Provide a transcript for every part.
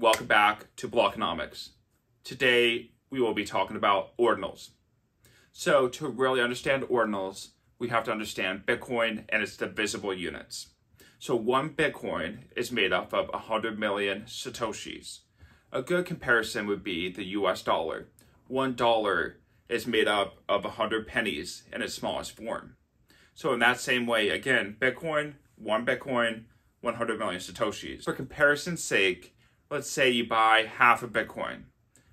welcome back to Blockonomics. Today we will be talking about ordinals. So to really understand ordinals, we have to understand Bitcoin and its divisible units. So one Bitcoin is made up of 100 million Satoshis. A good comparison would be the US dollar. $1 is made up of 100 pennies in its smallest form. So in that same way, again, Bitcoin, 100 million Satoshis. For comparison's sake, let's say you buy half a Bitcoin.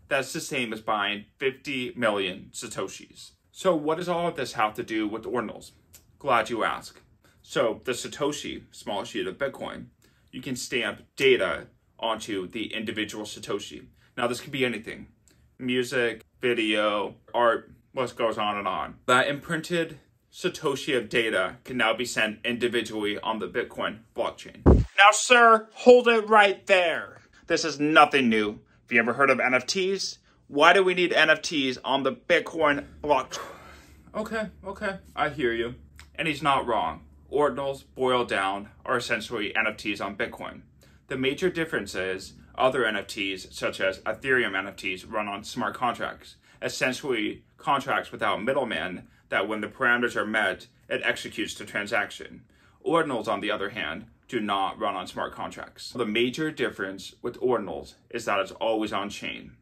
That's the same as buying 50 million Satoshis. So what does all of this have to do with ordinals? Glad you asked. So the Satoshi, smallest unit of Bitcoin, you can stamp data onto the individual Satoshi. Now this could be anything. Music, video, art, what goes on and on. That imprinted Satoshi of data can now be sent individually on the Bitcoin blockchain. Now, sir, hold it right there. This is nothing new. Have you ever heard of NFTs? Why do we need NFTs on the Bitcoin blockchain? Okay, I hear you. And he's not wrong. Ordinals, boiled down, are essentially NFTs on Bitcoin. The major difference is other NFTs, such as Ethereum NFTs, run on smart contracts, essentially contracts without middlemen that when the parameters are met, it executes the transaction. Ordinals, on the other hand, do not run on smart contracts. The major difference with ordinals is that it's always on chain.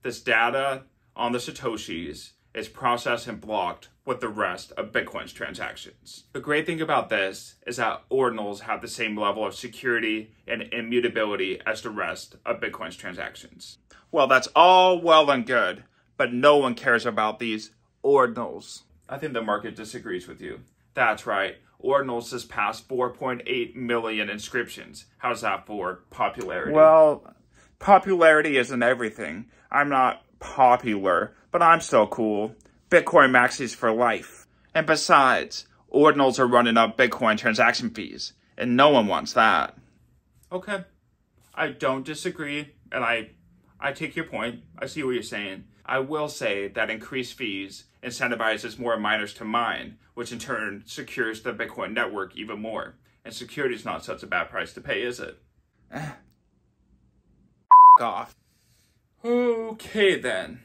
This data on the Satoshis is processed and blocked with the rest of Bitcoin's transactions. The great thing about this is that ordinals have the same level of security and immutability as the rest of Bitcoin's transactions. Well, that's all well and good, but no one cares about these ordinals. I think the market disagrees with you. That's right. Ordinals has passed 4.8 million inscriptions. How's that for popularity? Well, popularity isn't everything. I'm not popular, but I'm still cool. Bitcoin maxis for life. And besides, ordinals are running up Bitcoin transaction fees, and no one wants that. Okay, I don't disagree, and I take your point. I see what you're saying. I will say that increased fees incentivizes more miners to mine, which in turn secures the Bitcoin network even more. And security is not such a bad price to pay, is it? Off. Okay then.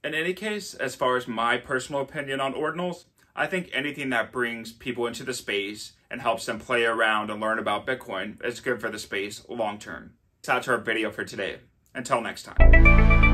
In any case, as far as my personal opinion on ordinals, I think anything that brings people into the space and helps them play around and learn about Bitcoin is good for the space long term. That's our video for today. Until next time.